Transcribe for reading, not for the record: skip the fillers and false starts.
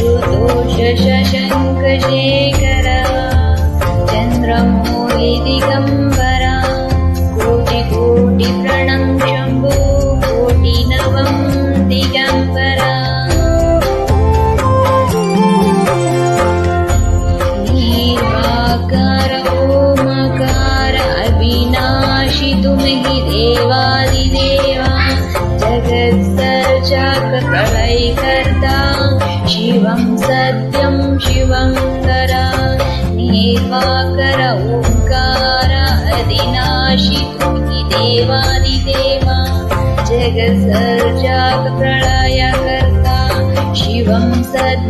आशुतोष शशङ्खशेखर चन्द्रमौळि दिगम्बरा कोटि प्रणं शम्भो कोटिनवं दिगम्बरा निर्वाकार ओमकार अविनाशि तुमहि देवादिदेवा जगत्सर्जक प्रलयकर्ता शिवं सत्यं शिवङ्कर निर्वाकर ओंकार अविनाशि तुमहि देवादिदेवा जगत्सर्जक प्रलयकर्ता शिवं सत्यं